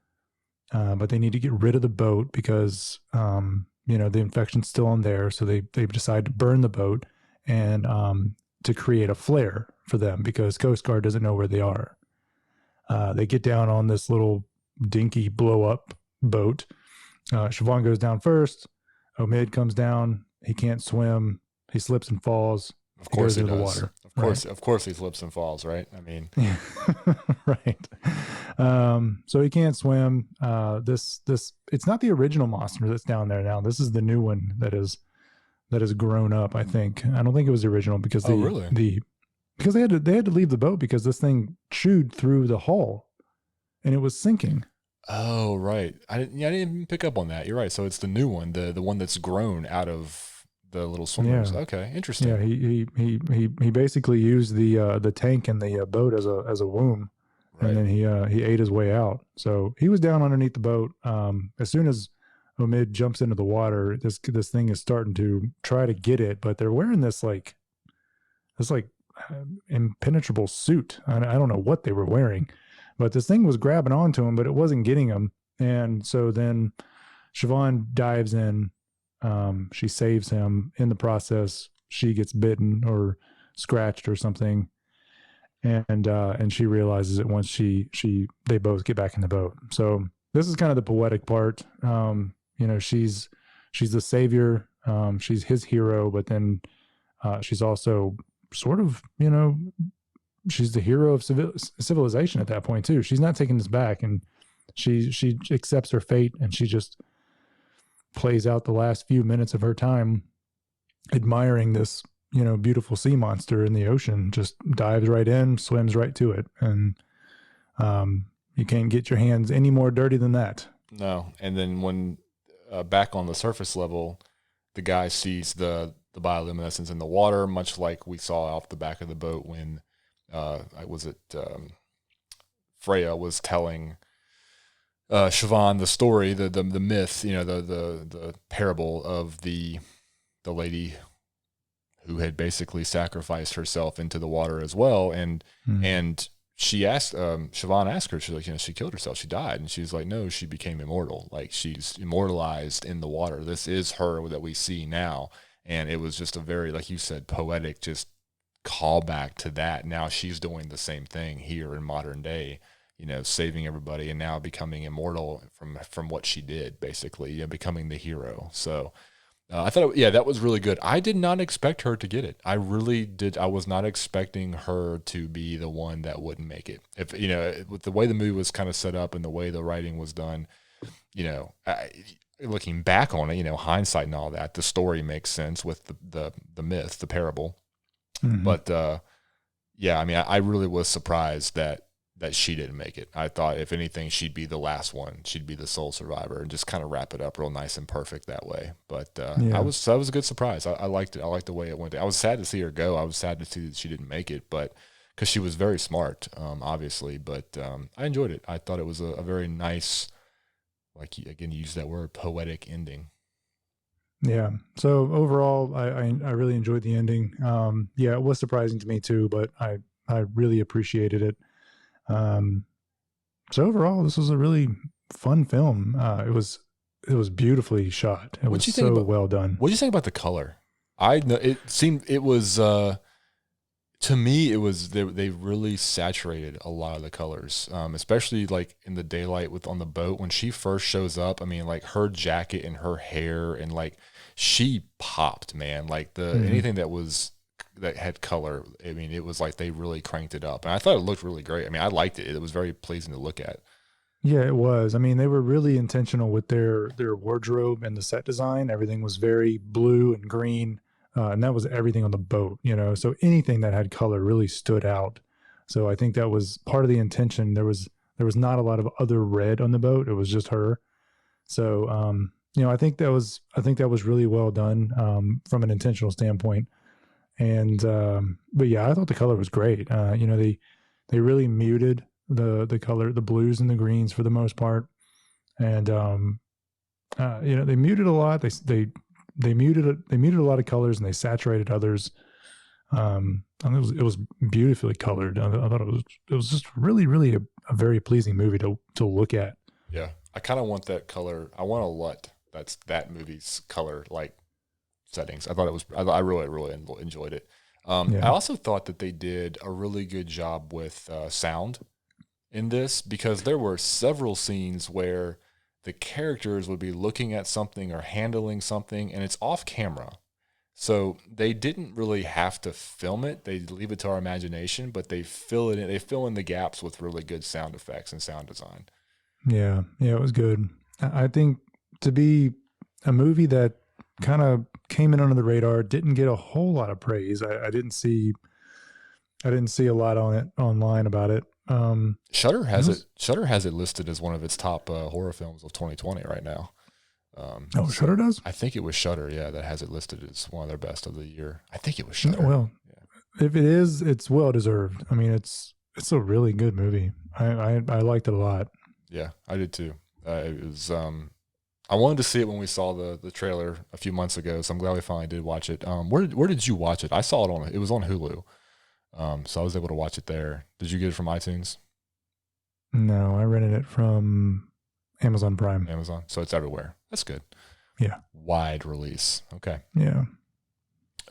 but they need to get rid of the boat because the infection's still on there. So they decide to burn the boat and to create a flare for them because Coast Guard doesn't know where they are. They get down on this little dinky blow up boat. Siobhan goes down first. Omid comes down. He can't swim. He slips and falls. Of course he does. The water. Of course he slips and falls, right? I mean, right. So he can't swim. This it's not the original monster that's down there now. This is the new one that is grown up. I think. I don't think it was the original because because they had to leave the boat because this thing chewed through the hull, and it was sinking. Oh right, I didn't even pick up on that. You're right. So it's the new one, the one that's grown out of the little swimmers. Yeah. Okay, interesting. Yeah, he basically used the tank in the boat as a womb, right. And then he ate his way out. So he was down underneath the boat. As soon as Omid jumps into the water, this thing is starting to try to get it, but they're wearing this impenetrable suit. I don't know what they were wearing, but this thing was grabbing onto him, but it wasn't getting him. And so then Siobhan dives in. She saves him. In the process, she gets bitten or scratched or something, and she realizes it once they both get back in the boat. So this is kind of the poetic part. She's the savior. She's his hero, but then she's also sort of, she's the hero of civilization at that point too. She's not taking this back, and she accepts her fate, and she just plays out the last few minutes of her time admiring this, beautiful sea monster in the ocean. Just dives right in, swims right to it, and You can't get your hands any more dirty than that. No. And then when back on the surface level, the guy sees the bioluminescence in the water, much like we saw off the back of the boat when Freya was telling Siobhan the story, the myth, the parable of the lady who had basically sacrificed herself into the water as well, and she asked Siobhan asked her, she's like, she killed herself, she died, and she's like, no, she became immortal, like she's immortalized in the water. This is her that we see now, and it was just a very, like you said, poetic just callback to that. Now she's doing the same thing here in modern day, saving everybody and now becoming immortal from what she did, basically, becoming the hero. So I thought, that was really good. I did not expect her to get it. I really did. I was not expecting her to be the one that wouldn't make it. If with the way the movie was kind of set up and the way the writing was done, looking back on it, hindsight and all that, the story makes sense with the myth, the parable. Mm-hmm. But I really was surprised that she didn't make it. I thought, if anything, she'd be the last one. She'd be the sole survivor and just kind of wrap it up real nice and perfect that way. But that was a good surprise. I liked it. I liked the way it went. I was sad to see her go. I was sad to see that she didn't make it, but because she was very smart, obviously. But I enjoyed it. I thought it was a very nice, like, again, you used that word, poetic ending. Yeah. So overall, I really enjoyed the ending. It was surprising to me too, but I really appreciated it. So overall, this was a really fun film. It was beautifully shot. It was so well done. What did you think about the color? To me, it was they really saturated a lot of the colors, especially like in the daylight on the boat when she first shows up. I mean, like her jacket and her hair, and like she popped, man. Like anything that had color, I mean, it was like they really cranked it up, and I thought it looked really great. I mean, I liked it. It was very pleasing to look at. Yeah, it was. I mean, they were really intentional with their wardrobe and the set design. Everything was very blue and green. And that was everything on the boat, so anything that had color really stood out. So I think that was part of the intention. There was not a lot of other red on the boat. It was just her. So, I think that was really well done, from an intentional standpoint. And, but yeah, I thought the color was great. They really muted the color, the blues and the greens for the most part. And, they muted a lot. They muted a lot of colors, and they saturated others. And it was beautifully colored. I thought it was just really, really a very pleasing movie to look at. Yeah, I kind of want that color. I want a LUT. That's that movie's color like settings. I thought it was. I really, really enjoyed it. I also thought that they did a really good job with sound in this, because there were several scenes where the characters would be looking at something or handling something, and it's off camera. So they didn't really have to film it. They leave it to our imagination, but they fill it in. They fill in the gaps with really good sound effects and sound design. Yeah, it was good. I think to be a movie that kind of came in under the radar, didn't get a whole lot of praise. I didn't see a lot on it online about it. Shudder has it listed as one of its top horror films of 2020 right now. Shudder does? I think it was Shudder, that has it listed as one of their best of the year. I think it was Shudder. Well, if it is, it's well deserved. I mean, it's a really good movie. I liked it a lot. Yeah, I did too. It was. I wanted to see it when we saw the trailer a few months ago, so I'm glad we finally did watch it. Where did you watch it? I saw it it was on Hulu. So I was able to watch it there. Did you get it from iTunes? No, I rented it from Amazon Prime. Amazon. So it's everywhere. That's good. Yeah. Wide release. Okay. Yeah.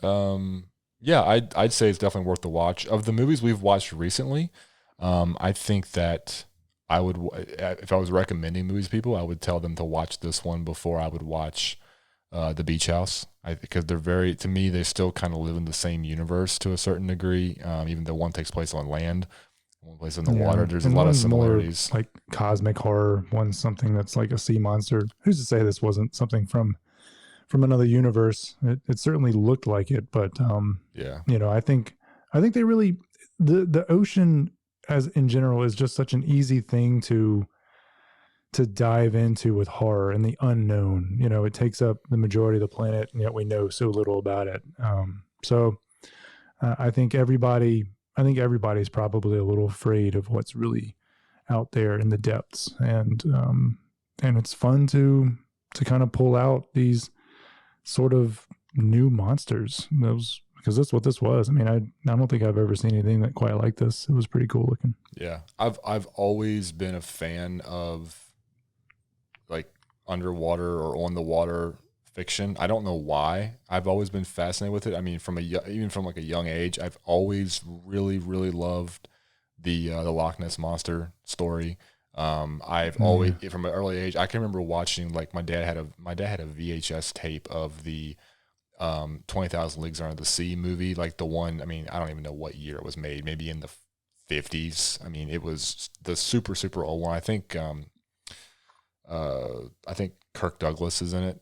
I'd say it's definitely worth the watch. Of the movies we've watched recently, I think that I would, if I was recommending movies to people, I would tell them to watch this one before I would watch The Beach House, because to me, they still kind of live in the same universe to a certain degree, even though one takes place on land, one place in the water. There's a lot of similarities. More like cosmic horror, one's something that's like a sea monster. Who's to say this wasn't something from another universe? It certainly looked like it, but I think they really, the ocean as in general is just such an easy thing to dive into with horror and the unknown. You know, it takes up the majority of the planet, and yet we know so little about it. So I think everybody's probably a little afraid of what's really out there in the depths, and it's fun to kind of pull out these sort of new monsters. Because that's what this was. I mean, I don't think I've ever seen anything that quite like this. It was pretty cool looking. Yeah, I've always been a fan of like underwater or on the water fiction. I don't know why. I've always been fascinated with it. I mean, even from like a young age, I've always really, really loved the Loch Ness Monster story. I've always, from an early age, I can remember watching, like, my dad had a VHS tape of the 20,000 Leagues Under the Sea movie, like the one. I mean, I don't even know what year it was made. Maybe in the 50s. I mean, it was the super, super old one. I think Kirk Douglas is in it.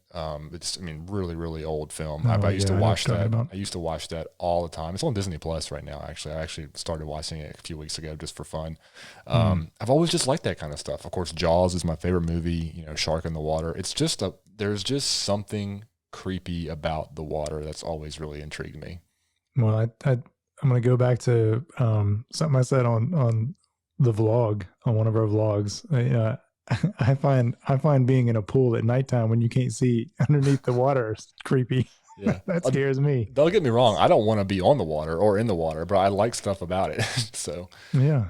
It's, I mean, really, really old film. I used to watch that. I used to watch that all the time. It's on Disney Plus right now, actually. I actually started watching it a few weeks ago just for fun. I've always just liked that kind of stuff. Of course, Jaws is my favorite movie, you know, shark in the water. It's just there's just something creepy about the water that's always really intrigued me. Well, I'm going to go back to something I said on the vlog, on one of our vlogs. I find being in a pool at nighttime when you can't see underneath the water creepy. Yeah, that scares me. Don't get me wrong. I don't want to be on the water or in the water, but I like stuff about it. So yeah.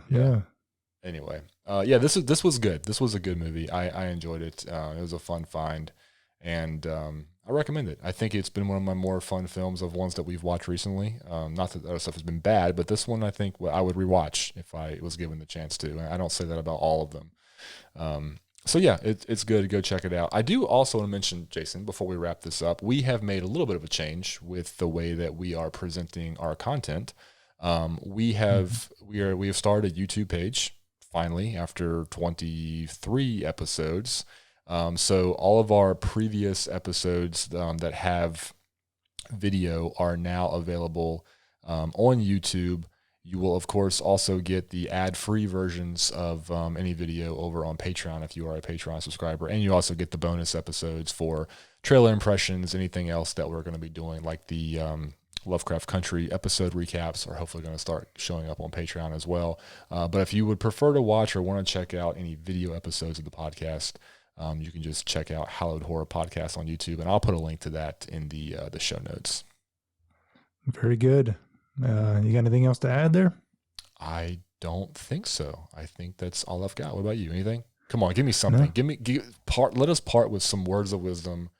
Anyway, this was good. This was a good movie. I enjoyed it. It was a fun find, and I recommend it. I think it's been one of my more fun films of ones that we've watched recently. Not that other stuff has been bad, but this one I think I would rewatch if I was given the chance to. And I don't say that about all of them. So yeah, it's good to go check it out. I do also want to mention, Jason, before we wrap this up, we have made a little bit of a change with the way that we are presenting our content. We have started a YouTube page finally after 23 episodes. So all of our previous episodes that have video are now available on YouTube. You will, of course, also get the ad-free versions of any video over on Patreon if you are a Patreon subscriber. And you also get the bonus episodes for trailer impressions, anything else that we're going to be doing, like the Lovecraft Country episode recaps are hopefully going to start showing up on Patreon as well. But if you would prefer to watch or want to check out any video episodes of the podcast, you can just check out Hallowed Horror Podcast on YouTube, and I'll put a link to that in the show notes. Very good. You got anything else to add there? I don't think so. I think that's all I've got. What about you? Anything? Come on, give me something. No. Let us part with some words of wisdom,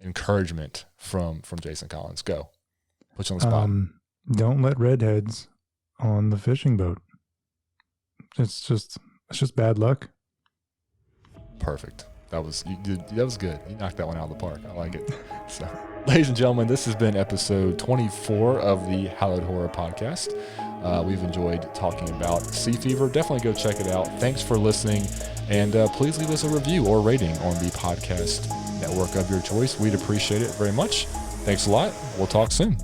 encouragement from Jason Collins. Go. Put you on the spot. Don't let redheads on the fishing boat. It's just bad luck. Perfect. That was good. You knocked that one out of the park. I like it. So, ladies and gentlemen, this has been episode 24 of the Hallowed Horror Podcast. We've enjoyed talking about Sea Fever. Definitely go check it out. Thanks for listening, and please leave us a review or rating on the podcast network of your choice. We'd appreciate it very much. Thanks a lot. We'll talk soon.